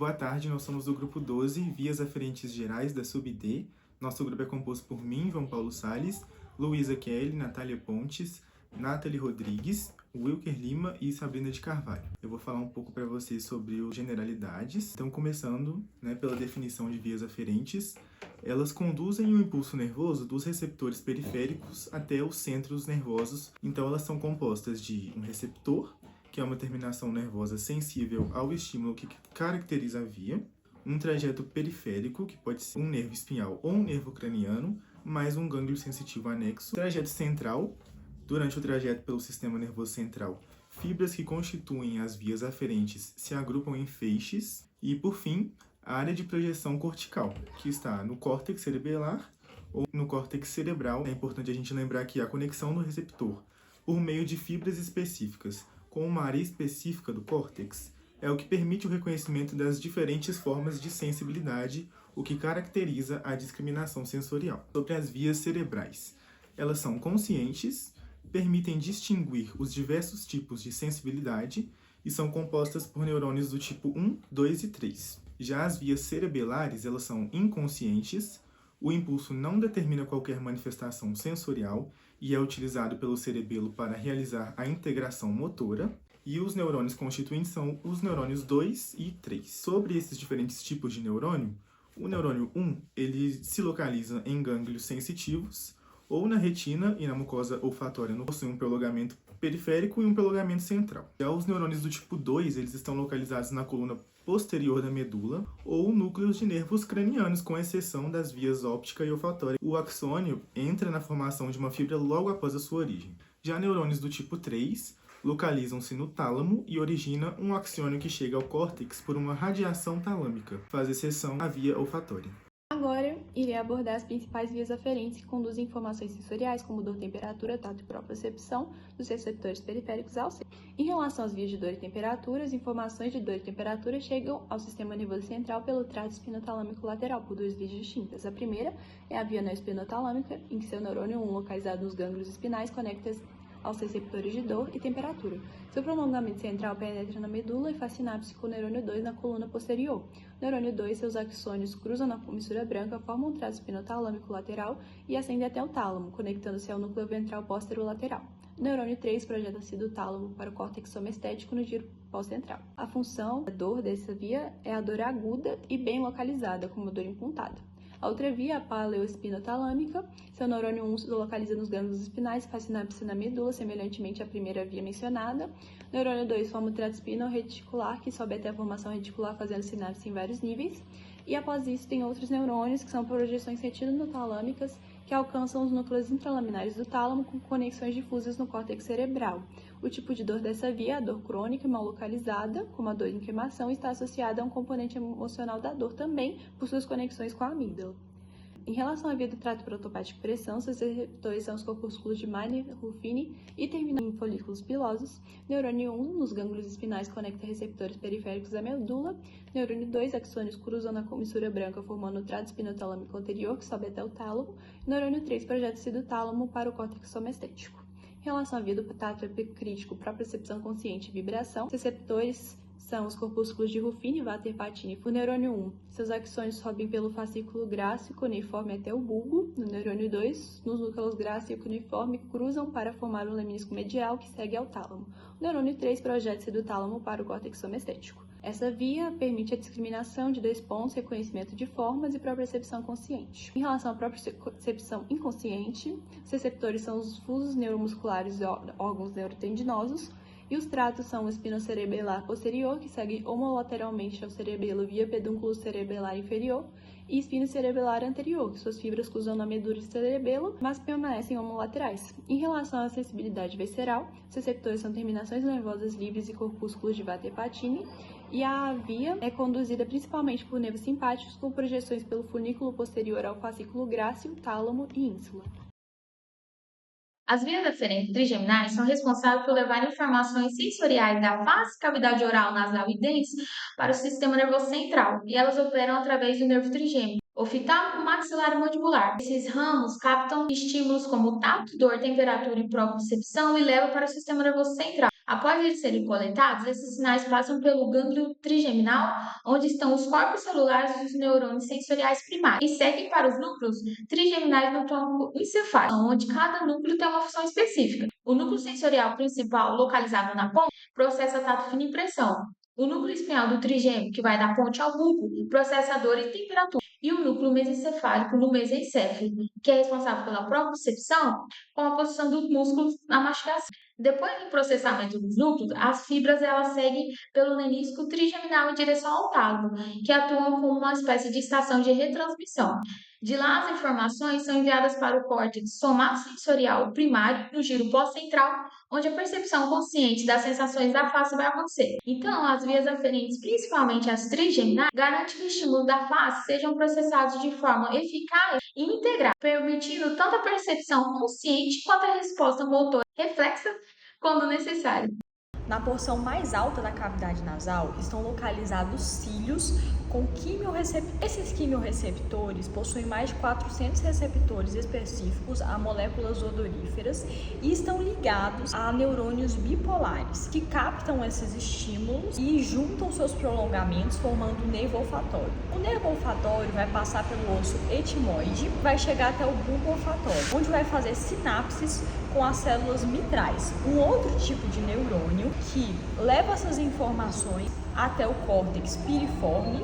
Boa tarde, nós somos do grupo 12, Vias Aferentes Gerais da Sub-D. Nosso grupo é composto por mim, João Paulo Salles, Luísa Kelly, Natália Pontes, Nathalie Rodrigues, Wilker Lima e Sabrina de Carvalho. Eu vou falar um pouco para vocês sobre as generalidades. Então, começando pela definição de vias aferentes, elas conduzem o impulso nervoso dos receptores periféricos até os centros nervosos. Então, elas são compostas de um receptor, que é uma terminação nervosa sensível ao estímulo que caracteriza a via, um trajeto periférico, que pode ser um nervo espinhal ou um nervo craniano, mais um gânglio sensitivo anexo, trajeto central, durante o trajeto pelo sistema nervoso central, fibras que constituem as vias aferentes se agrupam em feixes, e, por fim, a área de projeção cortical, que está no córtex cerebelar ou no córtex cerebral. É importante a gente lembrar que a conexão do receptor por meio de fibras específicas com uma área específica do córtex é o que permite o reconhecimento das diferentes formas de sensibilidade, o que caracteriza a discriminação sensorial. Sobre as vias cerebrais, elas são conscientes, permitem distinguir os diversos tipos de sensibilidade e são compostas por neurônios do tipo 1, 2 e 3. Já as vias cerebelares, elas são inconscientes, o impulso não determina qualquer manifestação sensorial e é utilizado pelo cerebelo para realizar a integração motora. E os neurônios constituintes são os neurônios 2 e 3. Sobre esses diferentes tipos de neurônio, o neurônio 1 ele se localiza em gânglios sensitivos ou na retina e na mucosa olfatória, possui um prolongamento periférico e um prolongamento central. Já os neurônios do tipo 2, eles estão localizados na coluna posterior da medula ou núcleos de nervos cranianos, com exceção das vias óptica e olfatória. O axônio entra na formação de uma fibra logo após a sua origem. Já neurônios do tipo 3 localizam-se no tálamo e origina um axônio que chega ao córtex por uma radiação talâmica, faz exceção à via olfatória. Agora, irei abordar as principais vias aferentes que conduzem informações sensoriais, como dor, temperatura, tato e propriocepção, dos receptores periféricos ao cérebro. Em relação às vias de dor e temperatura, as informações de dor e temperatura chegam ao sistema nervoso central pelo trato espinotalâmico lateral, por duas vias distintas. A primeira é a via não espinotalâmica, em que seu neurônio 1, localizado nos gânglios espinais, conecta aos receptores de dor e temperatura. Seu prolongamento central penetra na medula e faz sinapse com o neurônio 2 na coluna posterior. O neurônio 2 e seus axônios cruzam na comissura branca, formam um trato espinotalâmico lateral e ascendem até o tálamo, conectando-se ao núcleo ventral posterolateral. O neurônio 3 projeta-se do tálamo para o córtex somestético no giro pós-central. A função da dor dessa via é a dor aguda e bem localizada, como a dor impuntada. A outra via, a paleoespinotalâmica, seu neurônio 1 se localiza nos gânglios espinais e faz sinapse na medula, semelhantemente à primeira via mencionada. O neurônio 2 forma o trato espino-reticular, que sobe até a formação reticular, fazendo sinapse em vários níveis. E após isso, tem outros neurônios, que são projeções retinotalâmicas, que alcançam os núcleos intralaminares do tálamo com conexões difusas no córtex cerebral. O tipo de dor dessa via, a dor crônica mal localizada, como a dor em queimação, está associada a um componente emocional da dor também, por suas conexões com a amígdala. Em relação à via do trato protopático e pressão, seus receptores são os corpúsculos de Meyer-Ruffini e terminam em folículos pilosos. Neurônio 1, nos gânglios espinais, conecta receptores periféricos à medula. Neurônio 2, axônios cruzam na comissura branca, formando o trato espinotalâmico anterior, que sobe até o tálamo. Neurônio 3 projeta-se do tálamo para o córtex somestético. Em relação à via do tato epicrítico, propriocepção consciente e vibração, os receptores são os corpúsculos de Ruffini, Vater, Patini. O neurônio 1, seus axônios sobem pelo fascículo grácil cuneiforme até o bulbo. No neurônio 2, nos núcleos grácil e cuneiforme cruzam para formar o lemnisco medial, que segue ao tálamo. O neurônio 3 projeta-se do tálamo para o córtex somestético. Essa via permite a discriminação de dois pontos, reconhecimento de formas e propriocepção consciente. Em relação à propriocepção inconsciente, os receptores são os fusos neuromusculares e órgãos neurotendinosos, e os tratos são o espinocerebelar posterior, que segue homolateralmente ao cerebelo via pedúnculo cerebelar inferior, e espinocerebelar anterior, que suas fibras cruzam na medula do cerebelo, mas permanecem homolaterais. Em relação à sensibilidade visceral, os receptores são terminações nervosas livres e corpúsculos de Vater Patini, e a via é conduzida principalmente por nervos simpáticos, com projeções pelo funículo posterior ao fascículo grácil, tálamo e ínsula. As vias aferentes trigeminais são responsáveis por levar informações sensoriais da face, cavidade oral, nasal e dentes para o sistema nervoso central, e elas operam através do nervo trigêmeo, oftalmo, maxilar e mandibular. Esses ramos captam estímulos como tato, dor, temperatura e propriocepção e levam para o sistema nervoso central. Após eles serem coletados, esses sinais passam pelo gânglio trigeminal, onde estão os corpos celulares dos neurônios sensoriais primários, e seguem para os núcleos trigeminais no tronco encefálico, onde cada núcleo tem uma função específica. O núcleo sensorial principal, localizado na ponte, processa tato, fino e impressão. O núcleo espinhal do trigêmeo, que vai da ponte ao bulbo, processa dor e temperatura. E o núcleo mesencefálico no mesencéfalo, que é responsável pela propriocepção, com a posição dos músculos na mastigação. Depois do processamento dos núcleos, as fibras elas seguem pelo menisco trigeminal em direção ao tálamo, que atua como uma espécie de estação de retransmissão. De lá, as informações são enviadas para o córtex somatosensorial primário no giro pós-central, onde a percepção consciente das sensações da face vai acontecer. Então, as vias aferentes, principalmente as trigeminais, garantem que os estímulos da face sejam processados de forma eficaz e integral, permitindo tanto a percepção consciente quanto a resposta motora reflexa quando necessário. Na porção mais alta da cavidade nasal estão localizados cílios com quimiorreceptores. Esses quimiorreceptores possuem mais de 400 receptores específicos a moléculas odoríferas e estão ligados a neurônios bipolares, que captam esses estímulos e juntam seus prolongamentos formando o nervo olfatório. O nervo olfatório vai passar pelo osso etimoide, vai chegar até o bulbo olfatório, onde vai fazer sinapses com as células mitrais, um outro tipo de neurônio que leva essas informações até o córtex piriforme,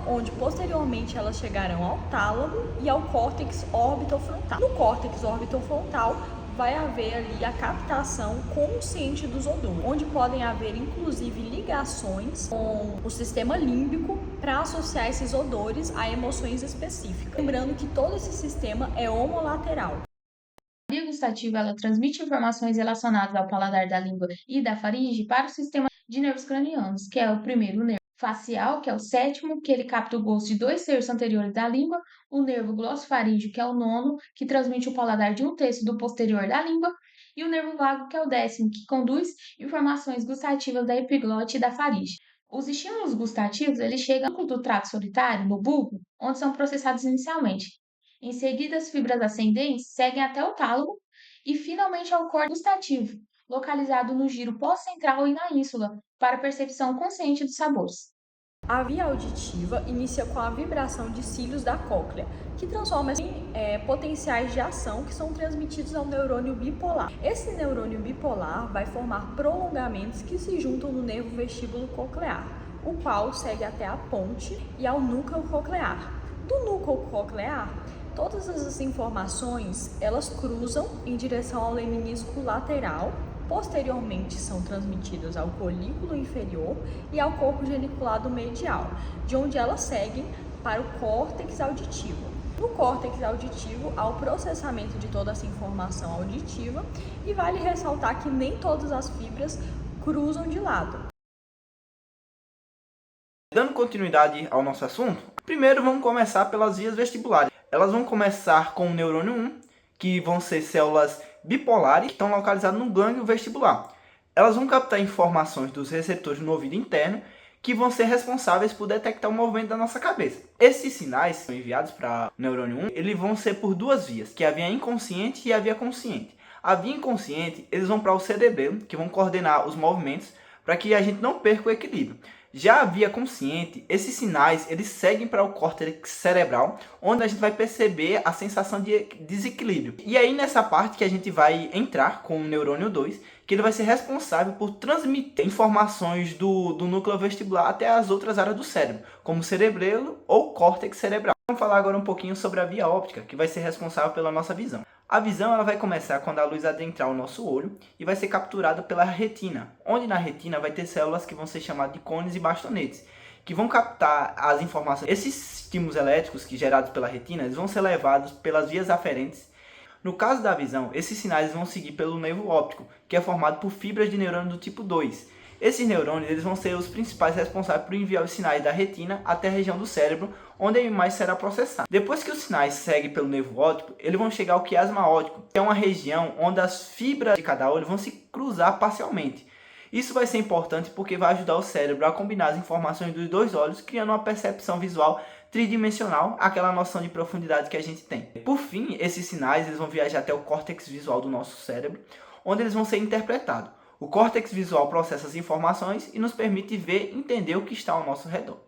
onde posteriormente elas chegarão ao tálamo e ao córtex orbitofrontal. No córtex orbitofrontal vai haver ali a captação consciente dos odores, onde podem haver inclusive ligações com o sistema límbico para associar esses odores a emoções específicas. Lembrando que todo esse sistema é homolateral. A via gustativa ela transmite informações relacionadas ao paladar da língua e da faringe para o sistema de nervos cranianos, que é o primeiro nervo facial, que é o sétimo, que ele capta o gosto de 2/3 anteriores da língua, o nervo glossofaríngeo, que é o nono, que transmite o paladar de 1/3 do posterior da língua, e o nervo vago, que é o 10º, que conduz informações gustativas da epiglote e da faringe. Os estímulos gustativos eles chegam no núcleo do trato solitário, no bulbo, onde são processados inicialmente. Em seguida, as fibras ascendentes seguem até o tálamo e finalmente ao córtex gustativo, localizado no giro pós-central e na ínsula, para percepção consciente dos sabores. A via auditiva inicia com a vibração de cílios da cóclea, que transforma em potenciais de ação que são transmitidos ao neurônio bipolar. Esse neurônio bipolar vai formar prolongamentos que se juntam no nervo vestíbulo coclear, o qual segue até a ponte e ao núcleo coclear. Do núcleo coclear, todas essas informações, elas cruzam em direção ao leminisco lateral, posteriormente são transmitidas ao colículo inferior e ao corpo geniculado medial, de onde elas seguem para o córtex auditivo. No córtex auditivo, há o processamento de toda essa informação auditiva e vale ressaltar que nem todas as fibras cruzam de lado. Dando continuidade ao nosso assunto, primeiro vamos começar pelas vias vestibulares. Elas vão começar com o neurônio 1, que vão ser células bipolares que estão localizadas no gânglio vestibular. Elas vão captar informações dos receptores no ouvido interno, que vão ser responsáveis por detectar o movimento da nossa cabeça. Esses sinais são enviados para o neurônio 1, eles vão ser por duas vias, que é a via inconsciente e a via consciente. A via inconsciente, eles vão para o cerebelo, que vão coordenar os movimentos para que a gente não perca o equilíbrio. Já a via consciente, esses sinais eles seguem para o córtex cerebral, onde a gente vai perceber a sensação de desequilíbrio. E aí nessa parte que a gente vai entrar com o neurônio 2, que ele vai ser responsável por transmitir informações do núcleo vestibular até as outras áreas do cérebro, como o cerebelo ou córtex cerebral. Vamos falar agora um pouquinho sobre a via óptica, que vai ser responsável pela nossa visão. A visão ela vai começar quando a luz adentrar o nosso olho e vai ser capturada pela retina, onde na retina vai ter células que vão ser chamadas de cones e bastonetes, que vão captar as informações. Esses estímulos elétricos que gerados pela retina eles vão ser levados pelas vias aferentes. No caso da visão, esses sinais vão seguir pelo nervo óptico, que é formado por fibras de neurônio do tipo 2. Esses neurônios eles vão ser os principais responsáveis por enviar os sinais da retina até a região do cérebro, onde a imagem será processada. Depois que os sinais seguem pelo nervo óptico, eles vão chegar ao quiasma óptico, que é uma região onde as fibras de cada olho vão se cruzar parcialmente. Isso vai ser importante porque vai ajudar o cérebro a combinar as informações dos dois olhos, criando uma percepção visual tridimensional, aquela noção de profundidade que a gente tem. Por fim, esses sinais eles vão viajar até o córtex visual do nosso cérebro, onde eles vão ser interpretados. O córtex visual processa as informações e nos permite ver e entender o que está ao nosso redor.